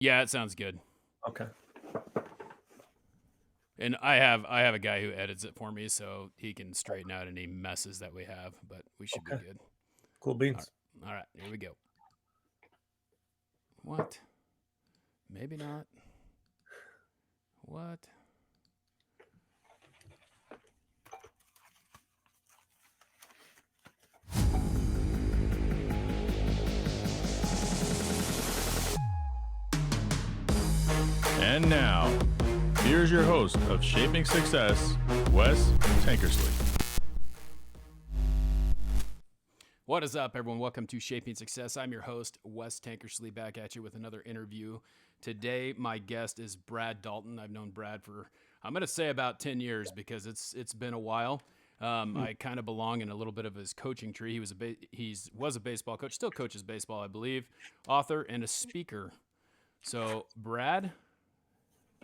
Yeah, it sounds good. Okay. And I have a guy who edits it for me, so he can straighten out any messes that we have. But we should be Okay. good. Cool All beans. right, all right, here we go. What? Maybe not. What? And now, here's your host of Shaping Success, Wes Tankersley. What is up, everyone? Welcome to Shaping Success. I'm your host, Wes Tankersley, back at you with another interview. Today, my guest is Brad Dalton. I've known Brad for, I'm going to say about 10 years because it's been a while. I kind of belong in a little bit of his coaching tree. He was a baseball coach, still coaches baseball, I believe, author and a speaker. So, Brad,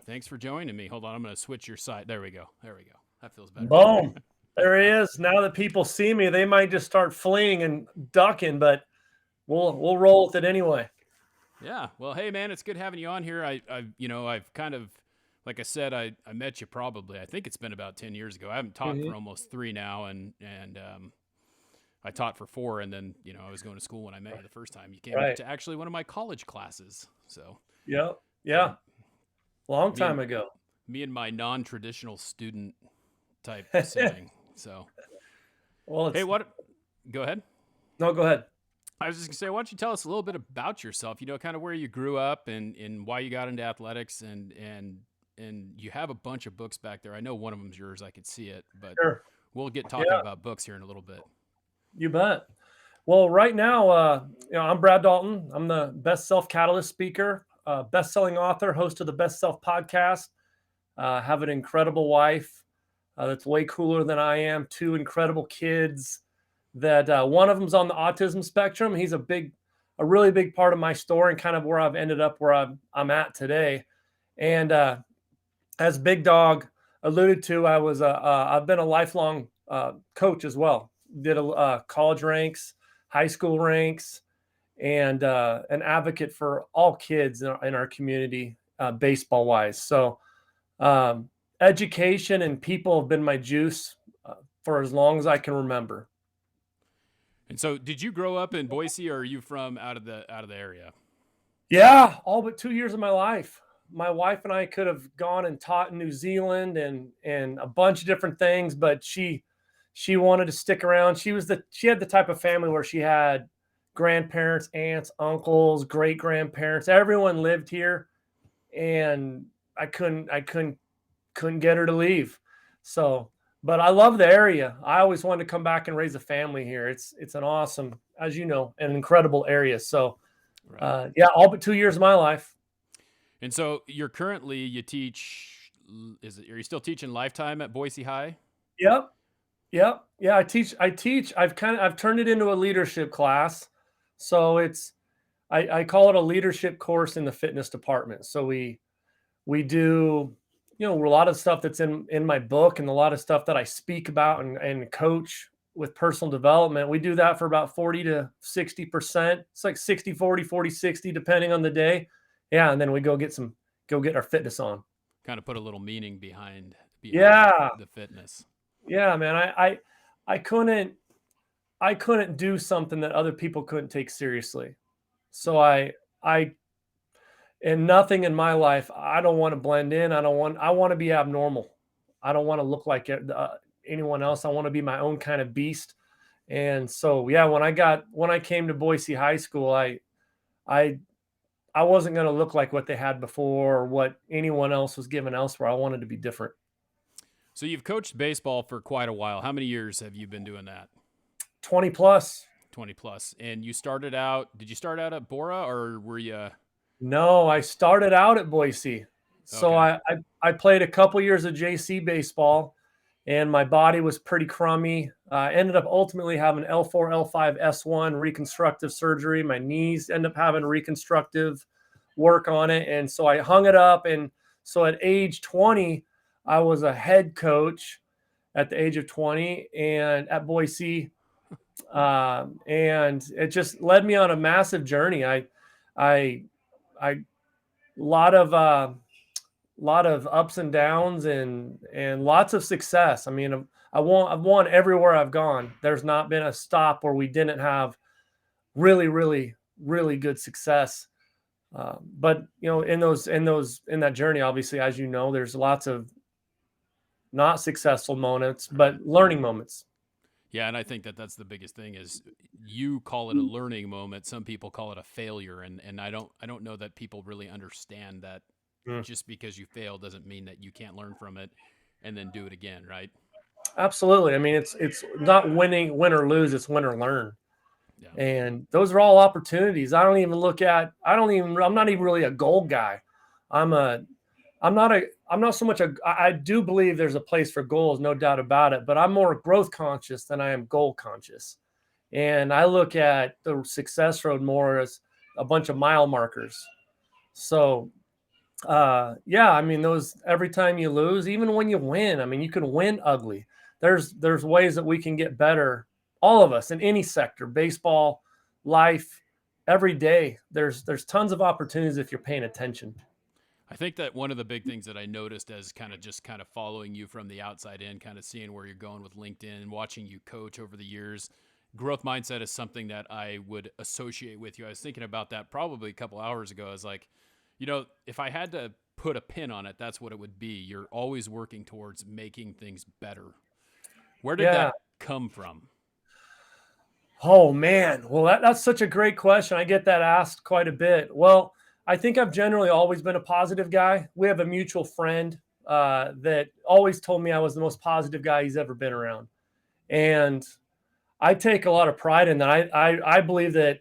thanks for joining me. Hold on, I'm going to switch your side. There we go. There we go. That feels better. Boom. There he is. Now that people see me, they might just start fleeing and ducking, but we'll roll with it anyway. Yeah. Well, hey, man, it's good having you on here. I've kind of, like I said, I met you probably. I think it's been about 10 years ago. I haven't taught Mm-hmm. for almost 3 now, and I taught for 4, and then I was going to school when I met you the first time. You came Right. to actually one of my college classes. So Yep. yeah, Yeah. Long me and time ago. me and my non-traditional student type setting. So Well, hey, it's what? Go ahead. no, go ahead. I was just gonna say, why don't you tell us a little bit about yourself? Kind of where you grew up and why you got into athletics, and you have a bunch of books back there. I know one of them's yours. I could see it, but Sure. we'll get talking Yeah, about books here in a little bit. you bet. Well, right now, I'm Brad Dalton. I'm the Best Self Catalyst speaker, best-selling author, host of the Best Self podcast. Have an incredible wife that's way cooler than I am. 2 incredible kids. That one of them's on the autism spectrum. He's a really big part of my story and kind of where I've ended up where I'm at today. And as Big Dog alluded to, I've been a lifelong coach as well. Did college ranks, high school ranks, and an advocate for all kids in our community, baseball wise. So education and people have been my juice for as long as I can remember. And so, did you grow up in Boise, or are you from out of the area? Yeah, all but 2 years of my life. My wife and I could have gone and taught in New Zealand and a bunch of different things, but she wanted to stick around. She had the type of family where she had grandparents, aunts, uncles, great grandparents. Everyone lived here, and I couldn't get her to leave. So, but I love the area. I always wanted to come back and raise a family here. It's an awesome, as you know, an incredible area. So, Right. yeah, all but 2 years of my life. And so, you teach. Are you still teaching lifetime at Boise High? Yep. Yep. Yeah, I teach. I've turned it into a leadership class. So I call it a leadership course in the fitness department. So we do, a lot of stuff that's in my book and a lot of stuff that I speak about and coach with personal development. We do that for about 40 to 60%. It's like 60, 40, 40, 60, depending on the day. Yeah. And then we go get our fitness on. Kind of put a little meaning behind Yeah. the fitness. Yeah, man. I couldn't do something that other people couldn't take seriously. So I and nothing in my life, I don't want to blend in. I want to be abnormal. I don't want to look like anyone else. I want to be my own kind of beast. And so, yeah, when I came to Boise High School, I I wasn't going to look like what they had before or what anyone else was given elsewhere. I wanted to be different. So you've coached baseball for quite a while. How many years have you been doing that? 20 plus. 20 plus. And did you start out at Bora, or were you? No, I started out at Boise. So Okay. I played a couple years of JC baseball, and my body was pretty crummy. I ended up ultimately having L4, L5, S1 reconstructive surgery. My knees end up having reconstructive work on it. And so I hung it up. And so at age 20, I was a head coach at the age of 20 and at Boise. And it just led me on a massive journey. I I lot of ups and downs and lots of success. I mean, I've won everywhere I've gone. There's not been a stop where we didn't have really, really, really good success. But in that journey, obviously, as you know, there's lots of not successful moments, but learning moments. Yeah, and I think that's the biggest thing is you call it a learning moment. Some people call it a failure, and I don't know that people really understand that just because you fail doesn't mean that you can't learn from it and then do it again, right? Absolutely. I mean, it's not win or lose, it's win or learn. Yeah. And those are all opportunities. I'm not even really a goal guy. I'm not so much I do believe there's a place for goals, no doubt about it, but I'm more growth conscious than I am goal conscious. And I look at the success road more as a bunch of mile markers. So, yeah, I mean, those every time you lose, even when you win, I mean, you can win ugly. There's ways that we can get better, all of us in any sector, baseball, life, every day. There's tons of opportunities if you're paying attention. I think that one of the big things that I noticed as kind of following you from the outside in, kind of seeing where you're going with LinkedIn and watching you coach over the years, growth mindset is something that I would associate with you. I was thinking about that probably a couple hours ago. I was like, if I had to put a pin on it, that's what it would be. You're always working towards making things better. Where did that come from? Oh man, well that's such a great question. I get that asked quite a bit. Well, I think I've generally always been a positive guy. We have a mutual friend that always told me I was the most positive guy he's ever been around, and I take a lot of pride in that. I believe that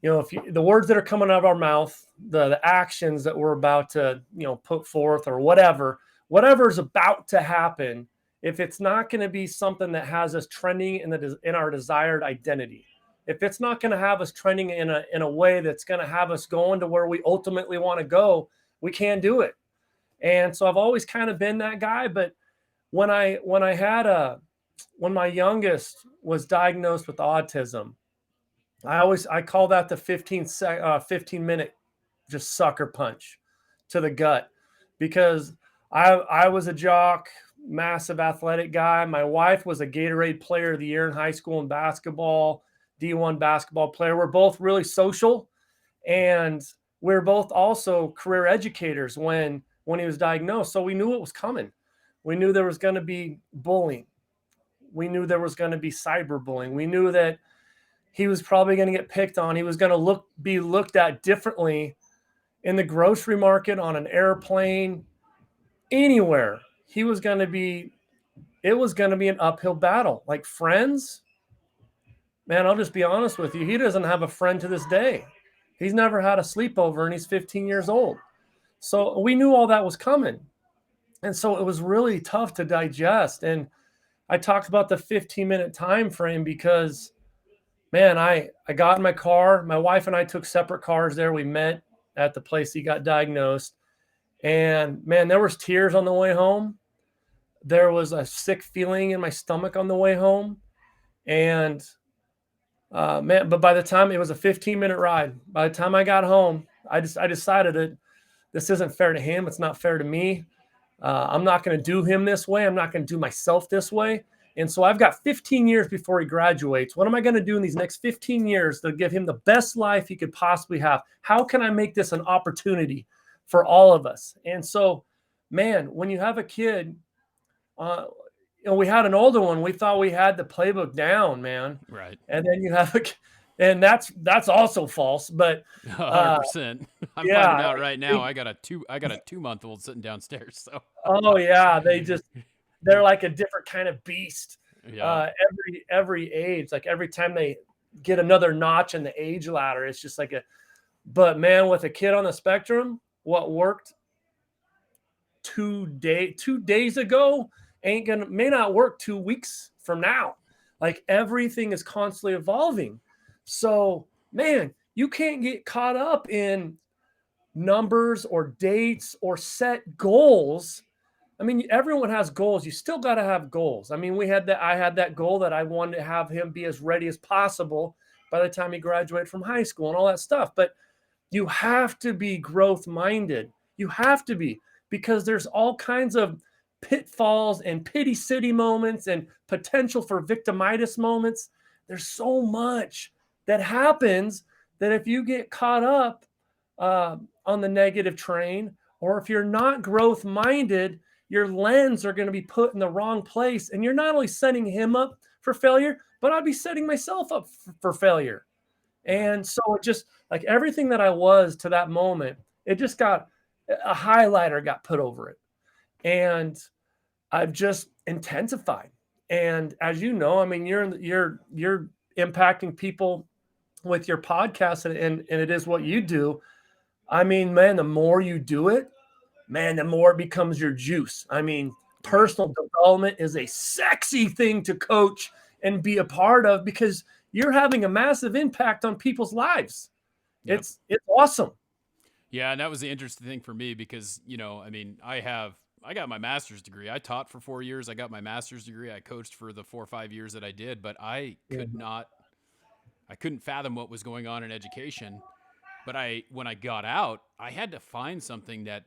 if the words that are coming out of our mouth, the actions that we're about to put forth or whatever's about to happen, if it's not going to be something that has us trending in our desired identity, if it's not going to have us trending in a way that's going to have us going to where we ultimately want to go, we can't do it. And so I've always kind of been that guy. But when my youngest was diagnosed with autism, I call that the 15-minute just sucker punch to the gut, because I was a jock, massive athletic guy. My wife was a Gatorade Player of the Year in high school in basketball, D1 basketball player. We're both really social, and we're both also career educators when he was diagnosed. So we knew it was coming. We knew there was going to be bullying. We knew there was going to be cyberbullying. We knew that he was probably going to get picked on. He was going to be looked at differently in the grocery market, on an airplane, anywhere. It was going to be an uphill battle. Like friends, man, I'll just be honest with you. He doesn't have a friend to this day. He's never had a sleepover, and he's 15 years old. So we knew all that was coming. And so it was really tough to digest. And I talked about the 15-minute time frame because, man, I got in my car. My wife and I took separate cars there. We met at the place he got diagnosed. And, man, there was tears on the way home. There was a sick feeling in my stomach on the way home. And, man, but by the time it was a 15-minute ride, by the time I got home, I decided that this isn't fair to him. It's not fair to me. I'm not going to do him this way. I'm not going to do myself this way. And so I've got 15 years before he graduates. What am I going to do in these next 15 years to give him the best life he could possibly have? How can I make this an opportunity for all of us? And so, man, when you have a kid, we had an older one. We thought we had the playbook down, man. Right. And then you have and that's also false. But 100%. I'm finding out right now. I got a 2-month-old sitting downstairs. So. Oh yeah, they're like a different kind of beast. Yeah. Every age, like every time they get another notch in the age ladder, it's just like but man, with a kid on the spectrum, what worked 2 days ago may not work 2 weeks from now. Like everything is constantly evolving. So, man, you can't get caught up in numbers or dates or set goals. I mean, everyone has goals. You still got to have goals. I mean, I had that goal that I wanted to have him be as ready as possible by the time he graduated from high school and all that stuff. But You have to be growth minded. You have to be, because there's all kinds of pitfalls and pity city moments and potential for victimitis moments. There's so much that happens that if you get caught up on the negative train, or if you're not growth minded, your lens are going to be put in the wrong place. And you're not only setting him up for failure, but I'd be setting myself up for failure. And so it just, like, everything that I was to that moment, it just got a highlighter got put over it. And I've just intensified. And as you know, I mean, you're impacting people with your podcast, and it is what you do. I mean, man, the more you do it, man, the more it becomes your juice. I mean, personal development is a sexy thing to coach and be a part of, because you're having a massive impact on people's lives. Yep. It's awesome. Yeah, and that was the interesting thing for me, because, you know, I mean, I got my master's degree. I taught for 4 years. I got my master's degree. I coached for the 4 or 5 years that I did, but I couldn't fathom what was going on in education. But when I got out, I had to find something that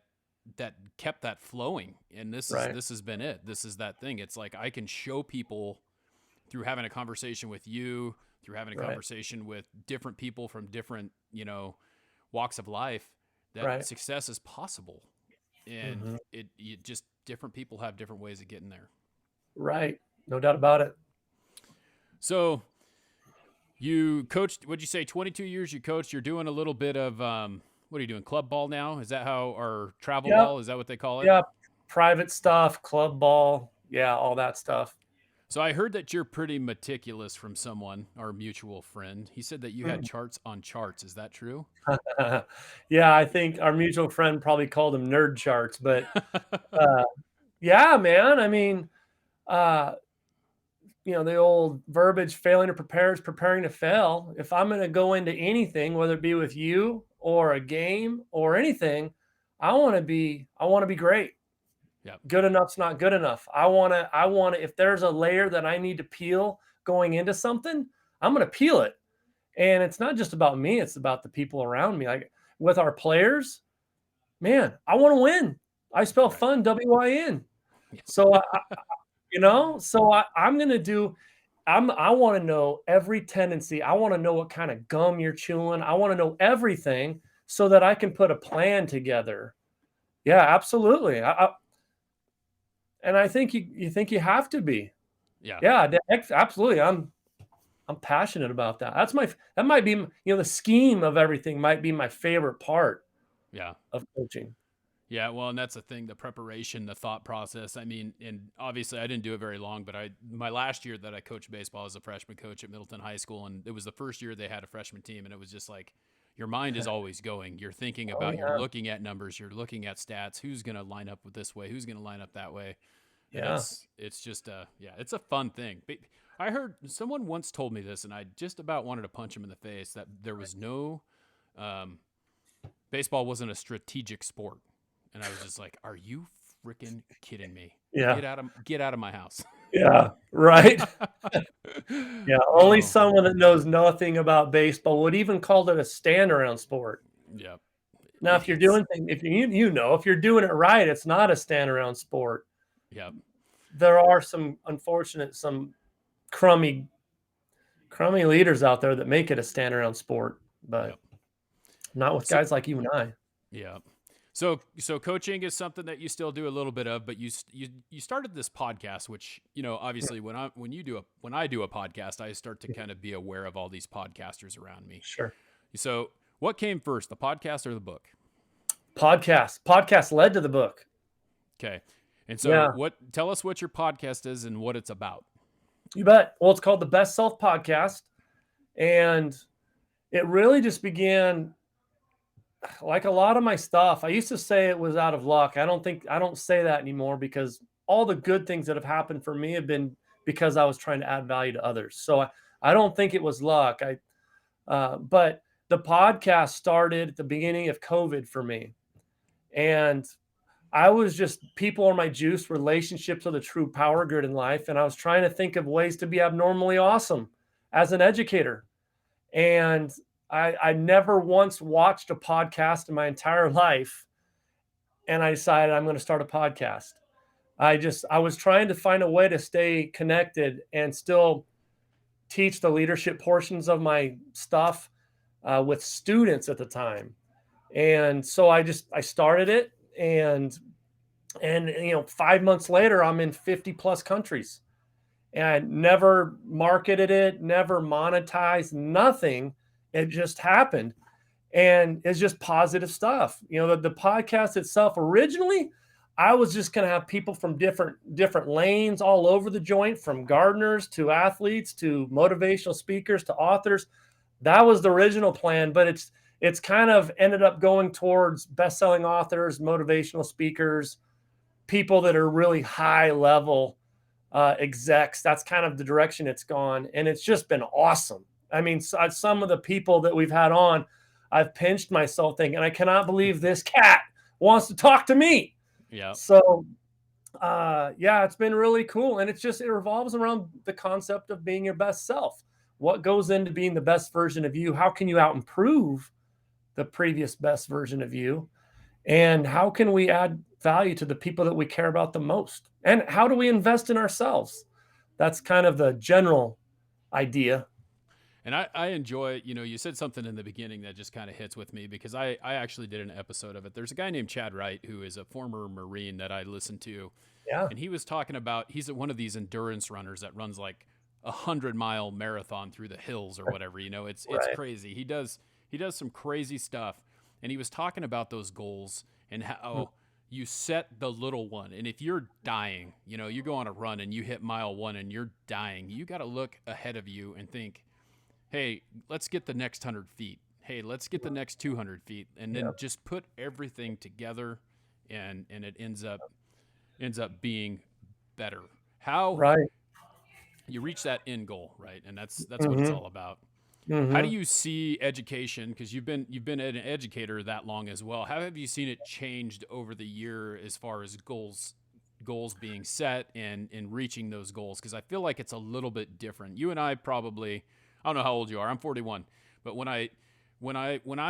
kept that flowing. And this has been it. This is that thing. It's like, I can show people through having a conversation with you, through having a conversation with different people from different, you know, walks of life, that success is possible. And it just, different people have different ways of getting there. Right. No doubt about it. So you coached, what'd you say, 22 years you coached? You're doing a little bit of, what are you doing, club ball now? Is that or travel ball? Is that what they call it? Yeah, private stuff, club ball. Yeah, all that stuff. So I heard that you're pretty meticulous from someone, our mutual friend. He said that you had charts on charts. Is that true? Yeah, I think our mutual friend probably called them nerd charts, but yeah, man. I mean, you know, the old verbiage, failing to prepare is preparing to fail. If I'm going to go into anything, whether it be with you or a game or anything, I want to be great. Yep. Good enough's not good enough. I want to, if there's a layer that I need to peel going into something, I'm going to peel it. And it's not just about me. It's about the people around me. Like with our players, man, I want to win. I spell fun, W-I-N. So, I'm going to do, I want to know every tendency. I want to know what kind of gum you're chewing. I want to know everything so that I can put a plan together. Yeah, absolutely. And I think you think you have to be. Yeah, absolutely. I'm passionate about that. That might be, you know, the scheme of everything might be my favorite part. Of coaching. Yeah, well, and that's the thing, the preparation, the thought process. I mean, and obviously I didn't do it very long, but my last year that I coached baseball as a freshman coach at Middleton High School, and it was the first year they had a freshman team, and it was just like, your mind is always going. You're thinking about, you're looking at numbers, you're looking at stats, who's going to line up with this way, who's going to line up that way. Yeah. It's just, it's a fun thing. But I heard someone once told me this, and I just about wanted to punch him in the face, that there was no, baseball wasn't a strategic sport. And I was just like, are you freaking kidding me? Yeah. Get out of my house. Yeah. Right. Yeah. Only someone that knows nothing about baseball would even call it a stand around sport. Yep. Now, if you're doing things, if you're doing it right, it's not a stand around sport. Yep. There are some crummy leaders out there that make it a stand around sport, but not with guys like you and I. Yeah. So coaching is something that you still do a little bit of, but you started this podcast, which, you know, obviously when I do a podcast, I start to kind of be aware of all these podcasters around me. Sure. So what came first, the podcast or the book? Podcast led to the book. Okay. And so tell us what your podcast is and what it's about. You bet. Well, it's called the Best Self Podcast. And it really just began, like a lot of my stuff. I used to say it was out of luck. I don't say that anymore, because all the good things that have happened for me have been because I was trying to add value to others. So I don't think it was luck. But the podcast started at the beginning of COVID for me. And I was just, people are my juice, relationships are the true power grid in life. And I was trying to think of ways to be abnormally awesome as an educator. And I never once watched a podcast in my entire life, and I decided I'm going to start a podcast. I was trying to find a way to stay connected and still teach the leadership portions of my stuff with students at the time. And so I started it, and 5 months later, I'm in 50 plus countries, and I never marketed it, never monetized, nothing. It just happened. And it's just positive stuff. The podcast itself, originally, I was just going to have people from different lanes all over the joint, from gardeners to athletes to motivational speakers to authors. That was the original plan, but it's kind of ended up going towards best-selling authors, motivational speakers, people that are really high level execs. That's kind of the direction it's gone, and it's just been awesome. I mean, some of the people that we've had on, I've pinched myself thinking, I cannot believe this cat wants to talk to me. Yeah. So, it's been really cool. And it revolves around the concept of being your best self. What goes into being the best version of you? How can you out improve the previous best version of you? And how can we add value to the people that we care about the most? And how do we invest in ourselves? That's kind of the general idea. And I enjoy, you said something in the beginning that just kind of hits with me, because I actually did an episode of it. There's a guy named Chad Wright, who is a former Marine that I listened to. Yeah. And he was talking about, he's one of these endurance runners that runs like 100-mile marathon through the hills or whatever, it's Right. crazy. He does some crazy stuff. And he was talking about those goals and how you set the little one. And if you're dying, you go on a run and you hit mile 1 and you're dying, you got to look ahead of you and think, hey, let's get the next 100 feet. Hey, let's get the next 200 feet. And then just put everything together, and it ends up being better. How Right. you reach that end goal, right? And that's what it's all about. How do you see education? Because you've been an educator that long as well. How have you seen it changed over the year as far as goals being set and reaching those goals? Because I feel like it's a little bit different. You and I probably, I don't know how old you are. I'm 41, but when I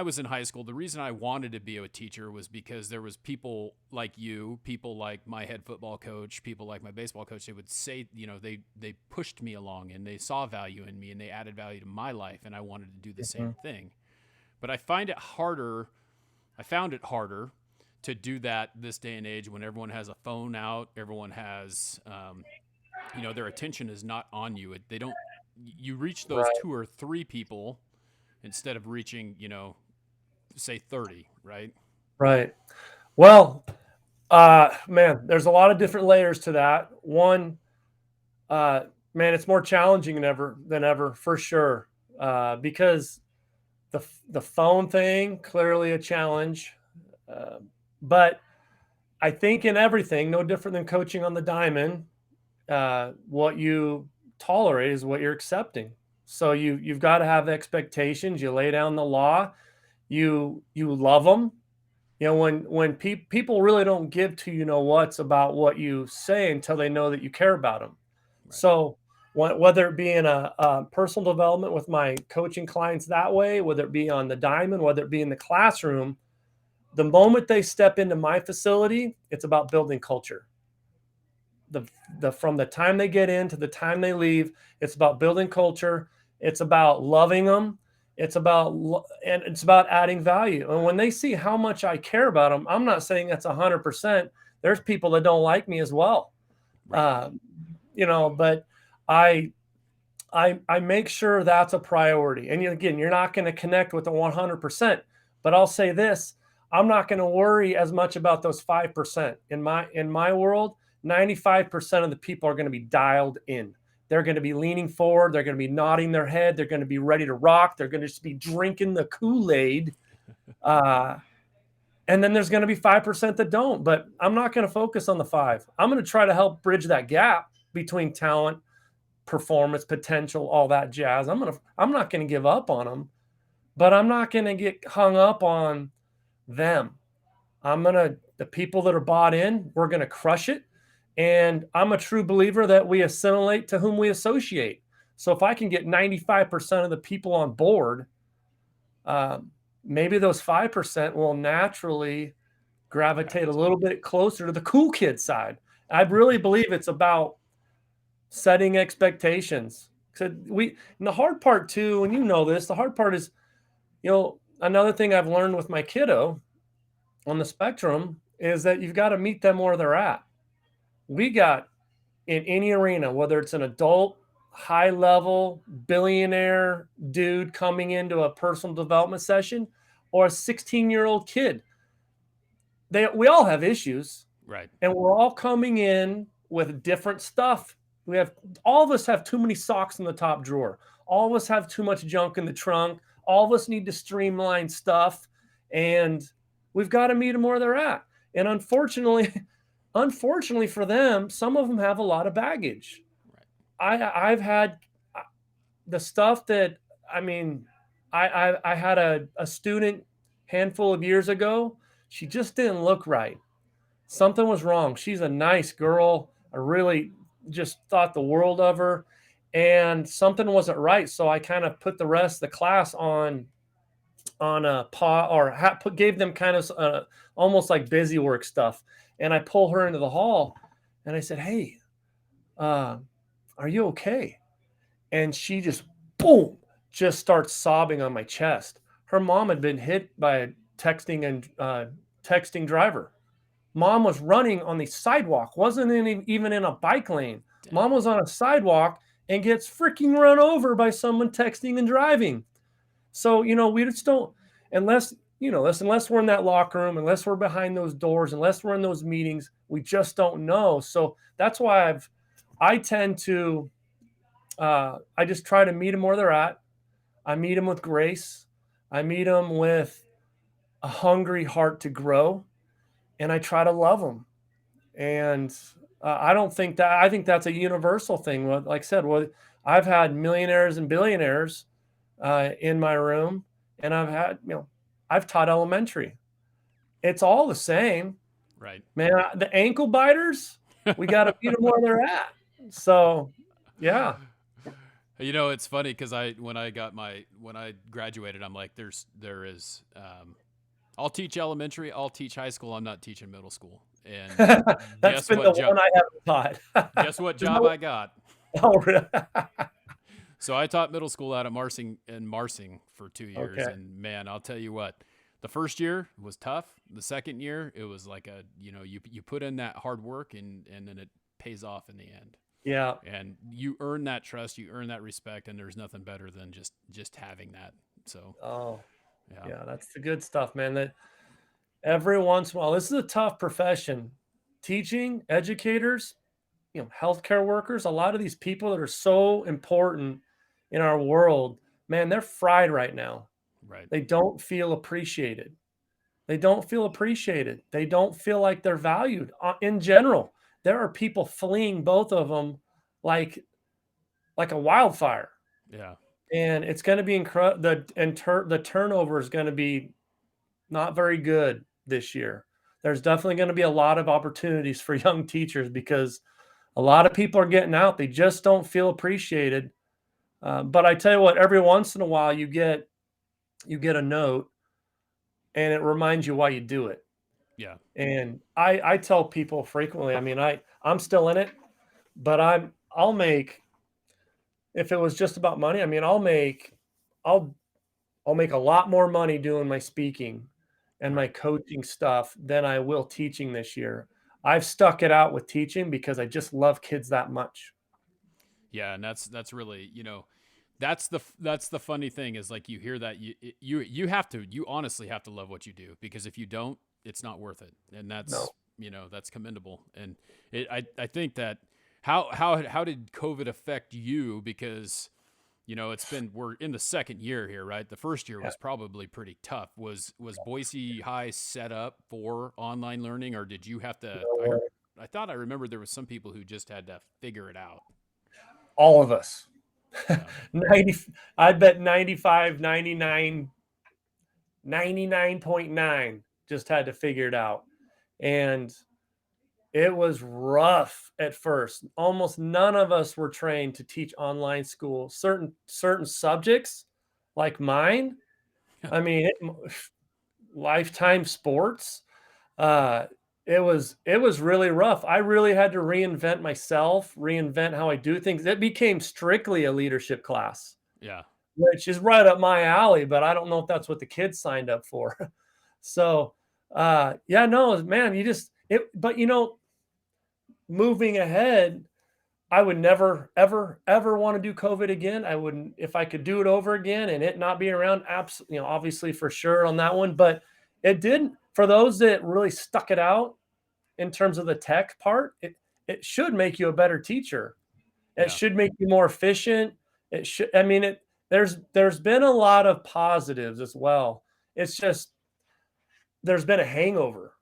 was in high school, the reason I wanted to be a teacher was because there was people like you, people like my head football coach, people like my baseball coach. They would say, they pushed me along, and they saw value in me, and they added value to my life, and I wanted to do the same thing. But I found it harder to do that this day and age, when everyone has a phone out, everyone has, their attention is not on you. You reach those 2 or 3 people instead of reaching, say 30, right? Right. Well, man, there's a lot of different layers to that. One, man, it's more challenging than ever, for sure. Because the phone thing, clearly a challenge. But I think in everything, no different than coaching on the diamond, what you tolerate is what you're accepting. So you've got to have expectations. You lay down the law. You love them. When people really don't give to what's about what you say until they know that you care about them. Right. So whether it be in a personal development with my coaching clients that way, whether it be on the diamond, whether it be in the classroom, the moment they step into my facility, it's about building culture. From the time they get in to the time they leave, it's about building culture. It's about loving them. It's about adding value. And when they see how much I care about them, I'm not saying that's 100%. There's people that don't like me as well. Right. But I make sure that's a priority. And again, you're not going to connect with the 100%, but I'll say this, I'm not going to worry as much about those 5%. In my world, 95% of the people are going to be dialed in. They're going to be leaning forward. They're going to be nodding their head. They're going to be ready to rock. They're going to just be drinking the Kool-Aid. And then there's going to be 5% that don't, but I'm not going to focus on the 5. I'm going to try to help bridge that gap between talent, performance, potential, all that jazz. I'm not going to give up on them, but I'm not going to get hung up on them. The people that are bought in, we're going to crush it. And I'm a true believer that we assimilate to whom we associate. So if I can get 95% of the people on board, maybe those 5% will naturally gravitate a little bit closer to the cool kid side. I really believe it's about setting expectations. And the hard part too, and you know this, the hard part is, another thing I've learned with my kiddo on the spectrum is that you've got to meet them where they're at. We got in any arena, whether it's an adult, high level, billionaire dude coming into a personal development session or a 16-year-old kid. We all have issues. Right. And we're all coming in with different stuff. All of us have too many socks in the top drawer. All of us have too much junk in the trunk. All of us need to streamline stuff, and we've got to meet them where they're at. And unfortunately for them, some of them have a lot of baggage. Right. I've had the stuff that, I had a student handful of years ago. She just didn't look right. Something was wrong. She's a nice girl. I really just thought the world of her, and something wasn't right. So I kind of put the rest of the class on a pause, or gave them kind of almost like busy work stuff. And I pull her into the hall and I said, "Hey, are you okay?" And she just, boom, just starts sobbing on my chest. Her mom had been hit by a texting driver. Mom was running on the sidewalk, wasn't even in a bike lane. Damn. Mom was on a sidewalk and gets freaking run over by someone texting and driving. So, we just don't, unless we're in that locker room, unless we're behind those doors, unless we're in those meetings, we just don't know. So that's why I tend to, I just try to meet them where they're at. I meet them with grace. I meet them with a hungry heart to grow. And I try to love them. And I think that's a universal thing. Like I said, I've had millionaires and billionaires in my room, and I've taught elementary. It's all the same. Right. Man, the ankle biters, we got to meet them where they're at. So, yeah. It's funny because when I graduated, I'm like, there is, I'll teach elementary. I'll teach high school. I'm not teaching middle school. And that's been the one I haven't taught. Guess what job I got? Oh, really? So I taught middle school out at Marsing for 2 years. Okay. And man, I'll tell you what, the first year was tough. The second year, it was like you put in that hard work and then it pays off in the end. Yeah. And you earn that trust, you earn that respect, and there's nothing better than just having that. So. Oh. Yeah, that's the good stuff, man. That every once in a while, this is a tough profession. Teaching, educators, healthcare workers, a lot of these people that are so important in our world, man, they're fried right now. Right. They don't feel appreciated. They don't feel like they're valued in general. There are people fleeing both of them like a wildfire. Yeah. And it's going to be incredible. The turnover is going to be not very good this year. There's definitely going to be a lot of opportunities for young teachers because a lot of people are getting out. They just don't feel appreciated. But I tell you what, every once in a while you get a note and it reminds you why you do it. Yeah. And I tell people frequently, I'm still in it, but I'll make, if it was just about money, I'll make a lot more money doing my speaking and my coaching stuff than I will teaching this year. I've stuck it out with teaching because I just love kids that much. Yeah, and that's really, that's the funny thing is like you hear that you honestly have to love what you do, because if you don't, it's not worth it. And that's that's commendable. And I think that how did COVID affect you? Because we're in the second year here, right? The first year was probably pretty tough. Was Boise High set up for online learning, or did you have to? I thought I remembered there was some people who just had to figure it out. All of us. 90, I bet 95, 99, 99.9 just had to figure it out. And it was rough at first. Almost none of us were trained to teach online school. Certain subjects like mine, I mean, Lifetime Sports. Uh, it was really rough. I really had to reinvent myself, reinvent how I do things. It became strictly a leadership class, Yeah. which is right up my alley, but I don't know if that's what the kids signed up for. So, yeah, no, man, but moving ahead, I would never, ever, ever want to do COVID again. I wouldn't, if I could do it over again and it not be around, absolutely, obviously for sure on that one. But it didn't, for those that really stuck it out in terms of the tech part, it should make you a better teacher. It Yeah. should make you more efficient. It should, I mean, there's been a lot of positives as well. It's just, there's been a hangover.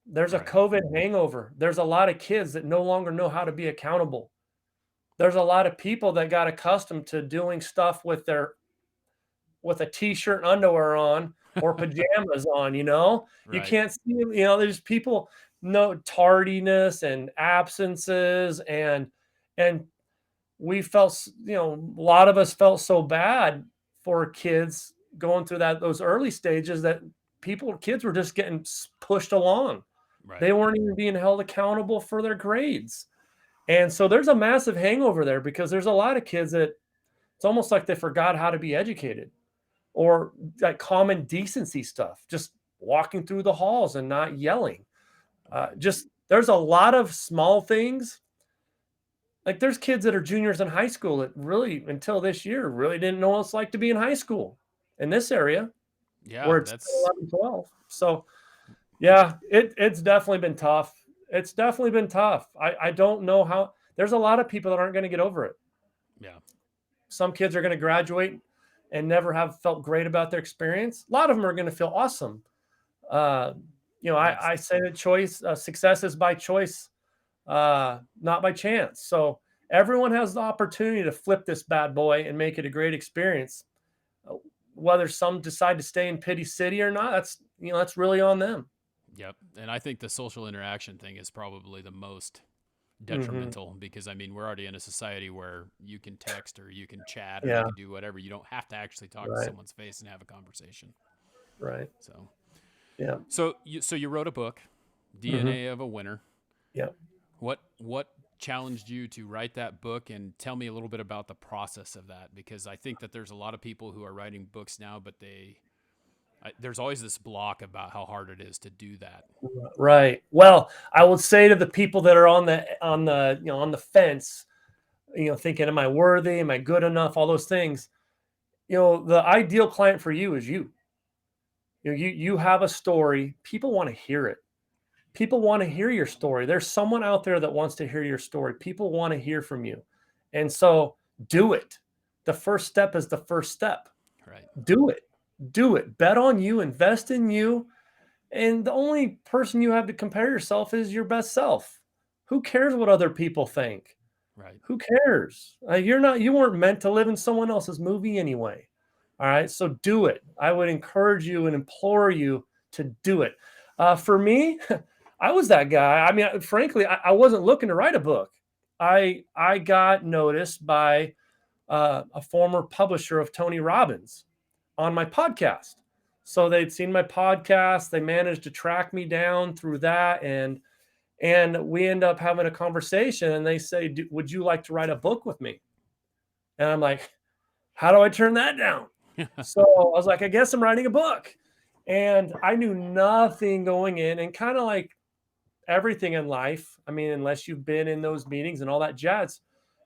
There's a Right. COVID hangover. There's a lot of kids that no longer know how to be accountable. There's a lot of people that got accustomed to doing stuff with a t-shirt and underwear on or pajamas on, You Right. can't see, there's people, no tardiness and absences and we felt, a lot of us felt so bad for kids going through those early stages that kids were just getting pushed along. Right. They weren't even being held accountable for their grades. And so there's a massive hangover there because there's a lot of kids that it's almost like they forgot how to be educated or like common decency stuff, just walking through the halls and not yelling. Just there's a lot of small things. Like there's kids that are juniors in high school that really, until this year, really didn't know what it's like to be in high school in this area Yeah. where it's That's 11, 12. So yeah, it's definitely been tough. It's definitely been tough. I don't know how. There's a lot of people that aren't going to get over it. yeah. Some kids are going to graduate and never have felt great about their experience. A lot of them are going to feel awesome. I say that success is by choice, not by chance. So everyone has the opportunity to flip this bad boy and make it a great experience. Whether some decide to stay in Pity City or not, that's really on them. Yep. And I think the social interaction thing is probably the most Mm-hmm. detrimental because I mean we're already in a society where you can text or you can chat or Yeah. you can do whatever. You don't have to actually talk to Right. someone's face and have a conversation. Right. So Yeah. you wrote a book, DNA of a Winner. Yeah. What challenged you to write that book, and tell me a little bit about the process of that, because I think that there's a lot of people who are writing books now, but there's always this block about how hard it is to do that. Right. Well, I would say to the people that are on the fence, thinking, am I worthy? Am I good enough? All those things. The ideal client for you is you. You have a story. People want to hear it. People want to hear your story. There's someone out there that wants to hear your story. People want to hear from you. And so do it. The first step is the first step. Right. Do it. Do it. Bet on you, invest in you. And the only person you have to compare yourself is your best self. Who cares what other people think? Right. Who cares? You weren't meant to live in someone else's movie anyway. All right. So do it. I would encourage you and implore you to do it. For me, I was that guy. I mean, frankly, I wasn't looking to write a book. I got noticed by a former publisher of Tony Robbins on my podcast. So they'd seen my podcast. They managed to track me down through that. And we end up having a conversation and they say, would you like to write a book with me? And I'm like, how do I turn that down? So I was like, I guess I'm writing a book. And I knew nothing going in, and kind of like everything in life. I mean, unless you've been in those meetings and all that jazz,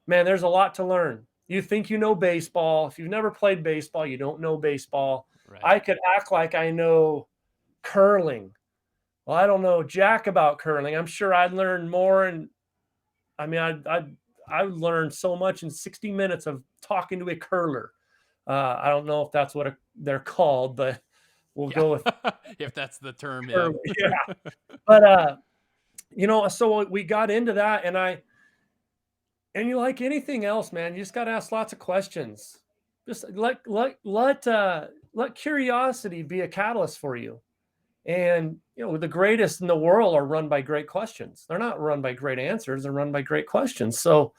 man, there's a lot to learn. You think you know baseball. If you've never played baseball, you don't know baseball. Right. I could act like I know curling. Well, I don't know jack about curling. I'm sure I'd learn more. And I mean, I learned so much in 60 minutes of talking to a curler. I don't know if that's what they're called, but we'll go with if that's the term. Yeah. But, so we got into that, and you like anything else, man, you just got to ask lots of questions. Just let curiosity be a catalyst for you. And, the greatest in the world are run by great questions. They're not run by great answers. They're run by great questions. So,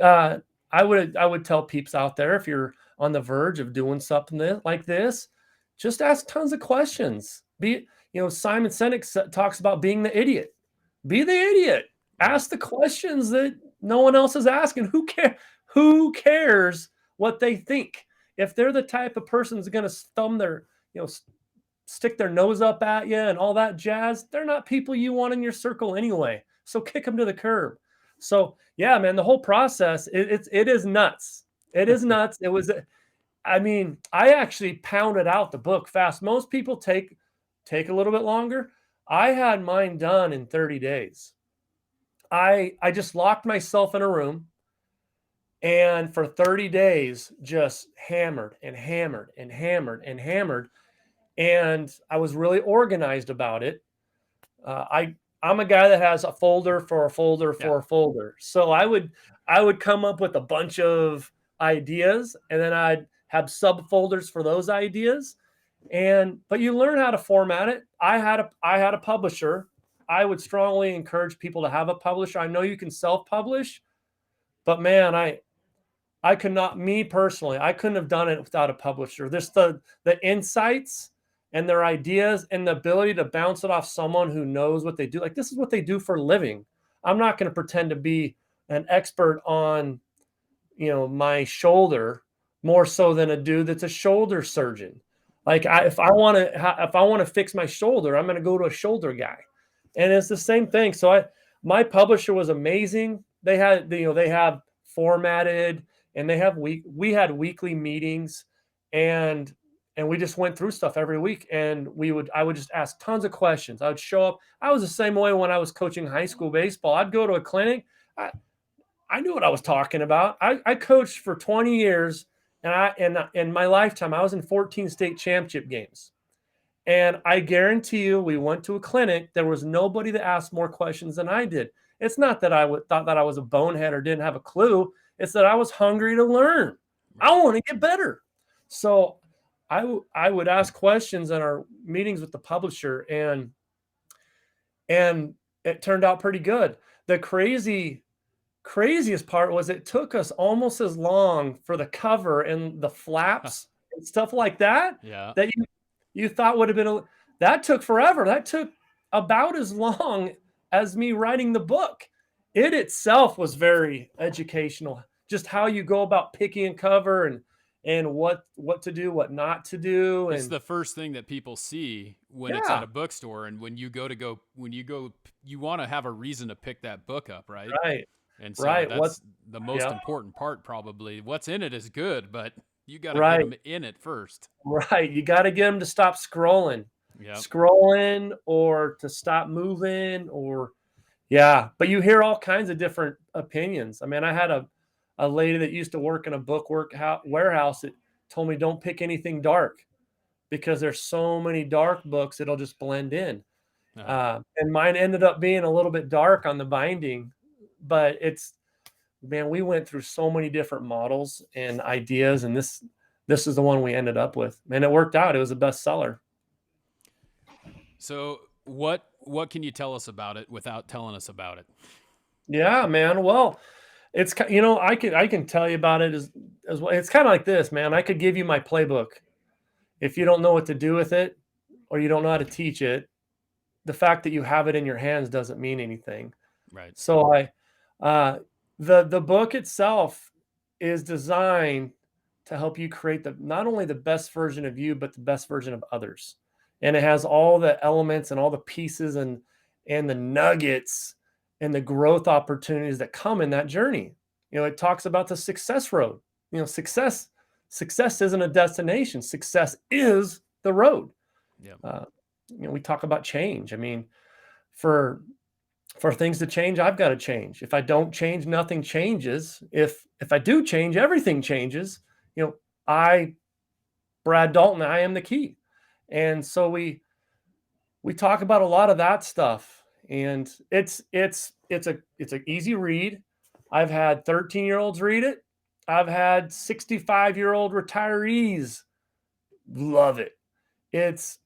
I would tell peeps out there, if you're on the verge of doing something like this, just ask tons of questions. Simon Sinek talks about being the idiot. Be the idiot. Ask the questions that no one else is asking. Who cares what they think? If they're the type of person who's going to stick their nose up at you and all that jazz, they're not people you want in your circle anyway. So kick them to the curb. So yeah, man, the whole process, it is nuts. It is nuts. I actually pounded out the book fast. Most people take a little bit longer. I had mine done in 30 days. I just locked myself in a room and for 30 days just hammered and hammered and hammered and hammered. And I was really organized about it. I'm a guy that has a folder for a folder for a folder. So I would come up with a bunch of ideas, and then I'd have subfolders for those ideas. But you learn how to format it. I had a publisher. I would strongly encourage people to have a publisher. I know you can self-publish, but man, I could not, me personally, I couldn't have done it without a publisher. There's the insights and their ideas and the ability to bounce it off someone who knows what they do. Like, this is what they do for a living. I'm not going to pretend to be an expert on, my shoulder more so than a dude that's a shoulder surgeon. Like, if I want to fix my shoulder, I'm going to go to a shoulder guy. And it's the same thing. So my publisher was amazing. They have formatted, and we had weekly meetings, and we just went through stuff every week. And I would just ask tons of questions. I would show up. I was the same way when I was coaching high school baseball. I'd go to a clinic. I knew what I was talking about. I coached for 20 years, and in my lifetime, I was in 14 state championship games. And I guarantee you, we went to a clinic. There was nobody that asked more questions than I did. It's not that I thought that I was a bonehead or didn't have a clue. It's that I was hungry to learn. I want to get better. So I would ask questions in our meetings with the publisher, and it turned out pretty good. The craziest part was it took us almost as long for the cover and the flaps and stuff like that. Yeah. That you thought would have been that took forever. That took about as long as me writing the book. It itself was very educational. Just how you go about picking a cover and what to do, what not to do. It's the first thing that people see when it's at a bookstore, and when you you want to have a reason to pick that book up, right? Right. And so that's the most important part, probably. What's in it is good, but you got to get them in it first. Right. You got to get them to stop scrolling, or to stop moving, but you hear all kinds of different opinions. I mean, I had a lady that used to work in a book warehouse that told me, don't pick anything dark because there's so many dark books, it'll just blend in. And mine ended up being a little bit dark on the binding, but we went through so many different models and ideas, and this is the one we ended up with, and it worked out. It was a bestseller. So what can you tell us about it without telling us about it? Yeah, man. Well, it's, I can tell you about it as well. It's kind of like this, man. I could give you my playbook. If you don't know what to do with it, or you don't know how to teach it, the fact that you have it in your hands doesn't mean anything. Right. So the book itself is designed to help you create not only the best version of you, but the best version of others. And it has all the elements and all the pieces and the nuggets and the growth opportunities that come in that journey. It talks about the success road. Success isn't a destination. Success is the road. Yeah. We talk about change. I mean, for things to change, I've got to change. If I don't change, nothing changes. If I do change, everything changes. Brad Dalton, I am the key. And so we talk about a lot of that stuff, and it's an easy read. I've had 13-year-olds read it. I've had 65-year-old retirees love it. It's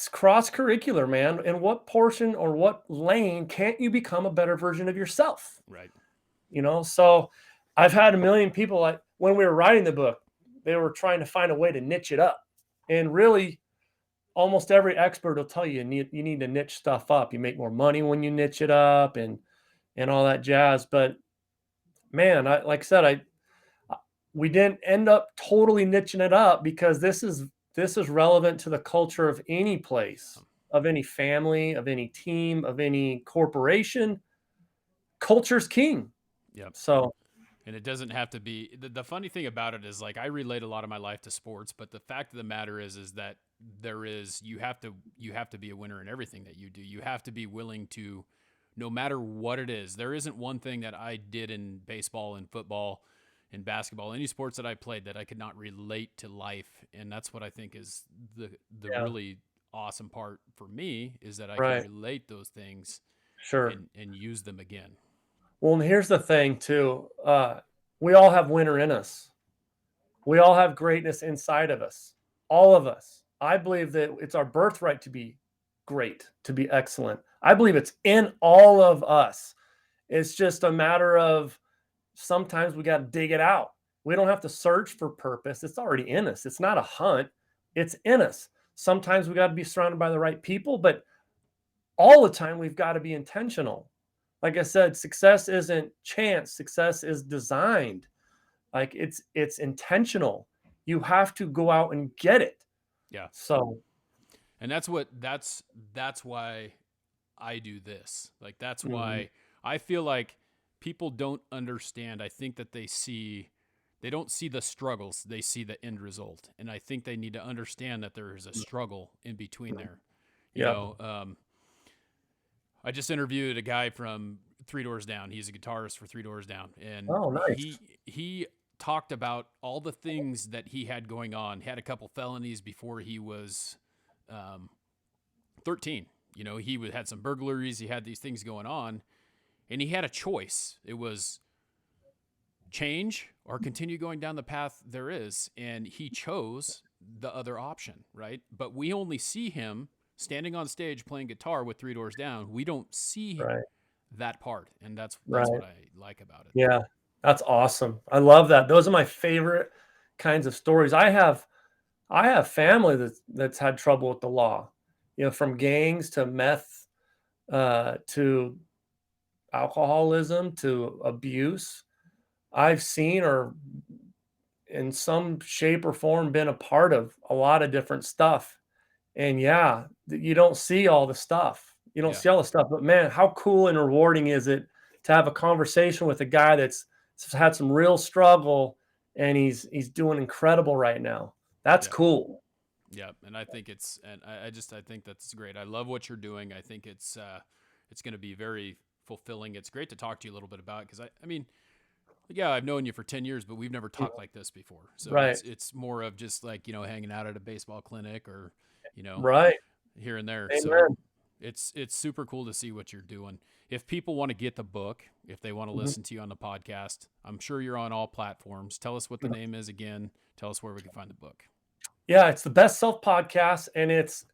cross-curricular, man. In what portion or what lane can't you become a better version of yourself? Right. So I've had a million people, like when we were writing the book, they were trying to find a way to niche it up. And really, almost every expert will tell you you need to niche stuff up. You make more money when you niche it up and all that jazz. But man, like I said, we didn't end up totally niching it up because this is relevant to the culture of any place, of any family, of any team, of any corporation. Culture's king. Yep. So, and it doesn't have to be the funny thing about it is, like, I relate a lot of my life to sports, but the fact of the matter is that you have to be a winner in everything that you do. You have to be willing to, no matter what it is. There isn't one thing that I did in baseball and football and basketball, any sports that I played, that I could not relate to life. And that's what I think is the really awesome part for me, is that I can relate those things and use them again. Well, and here's the thing too. We all have winner in us. We all have greatness inside of us. All of us. I believe that it's our birthright to be great, to be excellent. I believe it's in all of us. It's just a matter of sometimes we got to dig it out. We don't have to search for purpose. It's already in us. It's not a hunt. It's in us. Sometimes we got to be surrounded by the right people, but all the time we've got to be intentional. Like I said, success isn't chance. Success is designed. Like it's intentional. You have to go out and get it. Yeah. So, and that's why I do this. Like, that's why I feel like people don't understand. I think that they don't see the struggles. They see the end result. And I think they need to understand that there is a struggle in between there. You know, I just interviewed a guy from 3 Doors Down. He's a guitarist for 3 Doors Down. And nice. he talked about all the things that he had going on. He had a couple felonies before he was 13. You know, he had some burglaries. He had these things going on. And he had a choice. It was change or continue going down the path there is. And he chose the other option, right? But we only see him standing on stage playing guitar with 3 Doors Down. We don't see that part. And that's what I like about it. Yeah, that's awesome. I love that. Those are my favorite kinds of stories. I have family that's had trouble with the law, you know, from gangs to meth, to alcoholism, to abuse. I've seen, or in some shape or form, been a part of a lot of different stuff. And you don't see all the stuff. You don't see all the stuff, but man, how cool and rewarding is it to have a conversation with a guy that's had some real struggle and he's doing incredible right now. That's cool. Yeah. And I think I think that's great. I love what you're doing. I think it's going to be very fulfilling. It's great to talk to you a little bit about it, because I mean, I've known you for 10 years, but we've never talked like this before. So it's more of just like, you know, hanging out at a baseball clinic or, you know, here and there. Amen. So it's super cool to see what you're doing. If people want to get the book, if they want to listen to you on the podcast, I'm sure you're on all platforms. Tell us what the name is again. Tell us where we can find the book. Yeah, it's the Best Self Podcast, and it's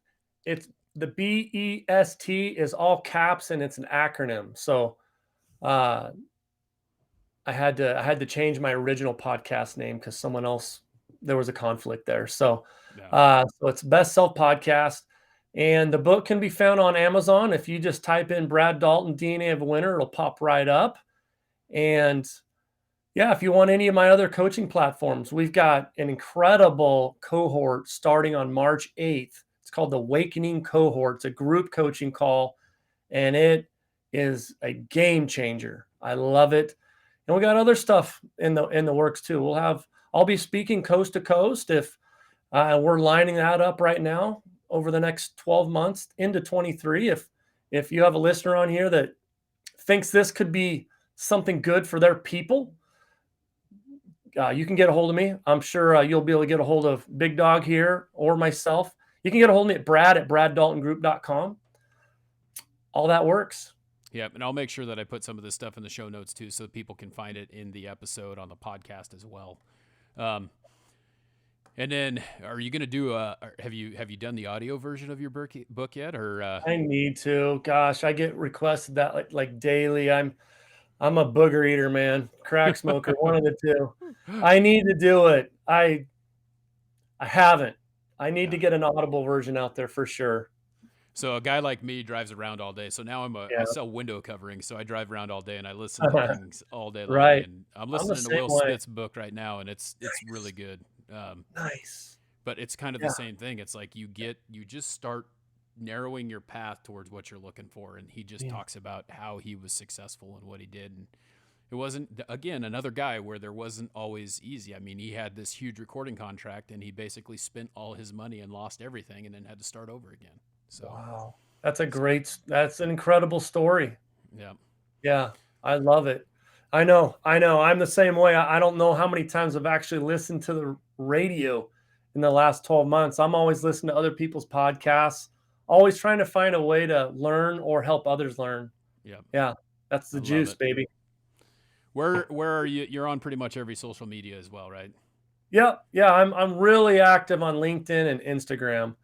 the BEST is all caps and it's an acronym. So I had to change my original podcast name because there was a conflict there. So so it's Best Self Podcast. And the book can be found on Amazon. If you just type in Brad Dalton, DNA of a Winner, it'll pop right up. And if you want any of my other coaching platforms, we've got an incredible cohort starting on March 8th. It's called the Awakening Cohort. It's a group coaching call, and it is a game changer. I love it. And we got other stuff in the works too. I'll be speaking coast to coast. If we're lining that up right now over the next 12 months into 23. If you have a listener on here that thinks this could be something good for their people, you can get a hold of me. I'm sure you'll be able to get a hold of Big Dog here or myself. You can get a hold of me at braddaltongroup.com. All that works. Yeah, and I'll make sure that I put some of this stuff in the show notes too, so that people can find it in the episode on the podcast as well. And then, are you going to do have you done the audio version of your book yet? Or I need to. Gosh, I get requested that like daily. I'm a booger eater, man. Crack smoker, one of the two. I need to do it. I haven't. I need to get an Audible version out there for sure. So a guy like me drives around all day. So now Yeah. I sell window covering. So I drive around all day and I listen to things all day long. Right. And I'm I'm the listening to same Will way. Smith's book right now, and it's really good. Nice. But it's kind of the same thing. It's like you just start narrowing your path towards what you're looking for. And he just talks about how he was successful and what he did. And it wasn't, again, another guy where there wasn't always easy. I mean, he had this huge recording contract and he basically spent all his money and lost everything and then had to start over again. So wow. That's an incredible story. Yeah. Yeah. I love it. I know. I'm the same way. I don't know how many times I've actually listened to the radio in the last 12 months. I'm always listening to other people's podcasts, always trying to find a way to learn or help others learn. Yeah. Yeah. That's the juice, baby. Where are you? You're on pretty much every social media as well, right? Yeah. I'm really active on LinkedIn and Instagram.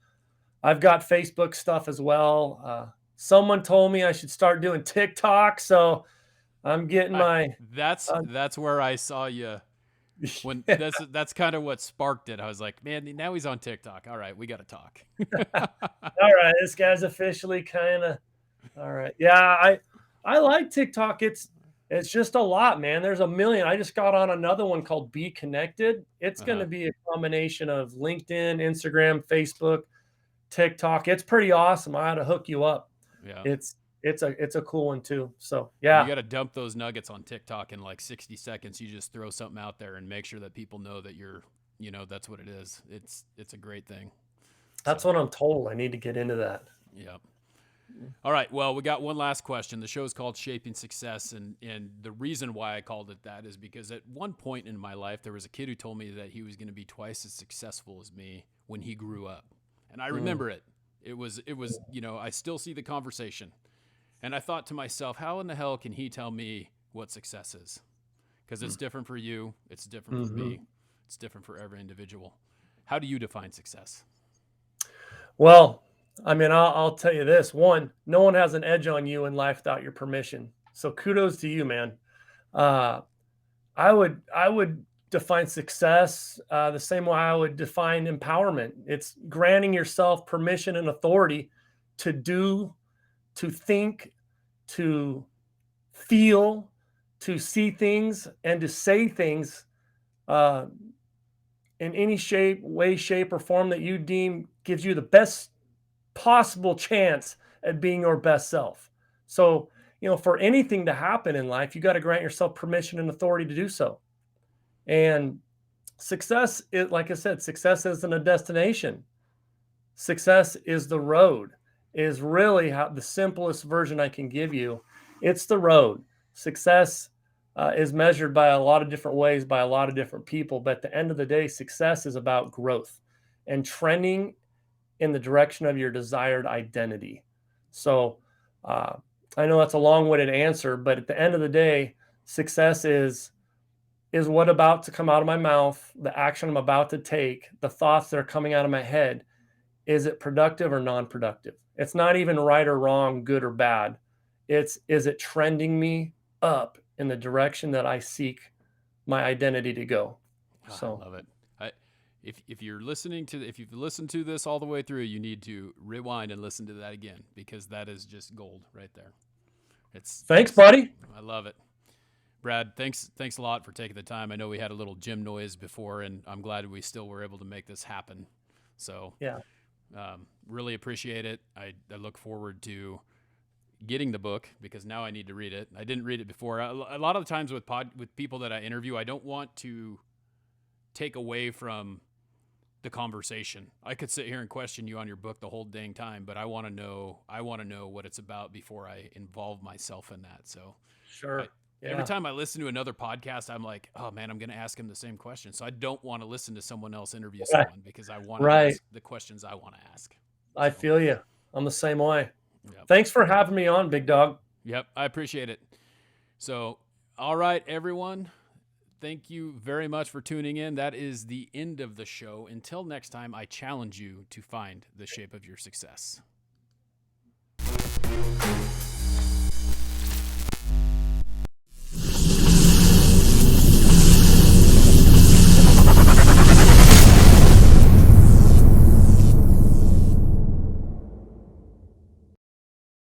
I've got Facebook stuff as well. Someone told me I should start doing TikTok, so I'm getting that's where I saw you. When that's kind of what sparked it. I was like, man, now he's on TikTok. All right, we got to talk. All right, this guy's officially kind of all right. Yeah, I like TikTok. It's just a lot, man. There's a million. I just got on another one called Be Connected. It's going to be a combination of LinkedIn, Instagram, Facebook, TikTok. It's pretty awesome. I had to hook you up. Yeah. It's a cool one too. So yeah. You got to dump those nuggets on TikTok in like 60 seconds. You just throw something out there and make sure that people know that that's what it is. It's a great thing. That's what I'm told. I need to get into that. Yeah. All right. Well, we got one last question. The show is called Shaping Success. And the reason why I called it that is because at one point in my life, there was a kid who told me that he was going to be twice as successful as me when he grew up. And I remember it. It was, I still see the conversation. And I thought to myself, how in the hell can he tell me what success is? Because it's different for you. It's different for me. It's different for every individual. How do you define success? Well, I mean, I'll tell you this. One, no one has an edge on you in life without your permission. So kudos to you, man. I would define success the same way I would define empowerment. It's granting yourself permission and authority to do, to think, to feel, to see things, and to say things in any way, shape, or form that you deem gives you the best possible chance at being your best self. So, for anything to happen in life, you got to grant yourself permission and authority to do so. And success is, like I said, success isn't a destination. Success is the road, is really how the simplest version I can give you. It's the road. Success is measured by a lot of different ways by a lot of different people. But at the end of the day, success is about growth and trending in the direction of your desired identity. So I know that's a long-winded answer, but at the end of the day, success is what about to come out of my mouth, the action I'm about to take, the thoughts that are coming out of my head. Is it productive or non-productive? It's not even right or wrong, good or bad. Is it trending me up in the direction that I seek my identity to go? So I love it. If you've listened to this all the way through, you need to rewind and listen to that again, because that is just gold right there. Thanks, buddy. I love it. Brad, thanks a lot for taking the time. I know we had a little gym noise before, and I'm glad we still were able to make this happen. So yeah, really appreciate it. I look forward to getting the book, because now I need to read it. I didn't read it before. A lot of the times with people that I interview, I don't want to take away from the conversation. I could sit here and question you on your book the whole dang time, but I want to know what it's about before I involve myself in that. So sure. Every time I listen to another podcast, I'm like, oh man, I'm going to ask him the same question. So I don't want to listen to someone else interview someone, because I want to ask the questions I want to ask. I feel you. I'm the same way. Yep. Thanks for having me on, big dog. Yep. I appreciate it. So, all right, everyone. Thank you very much for tuning in. That is the end of the show. Until next time, I challenge you to find the shape of your success.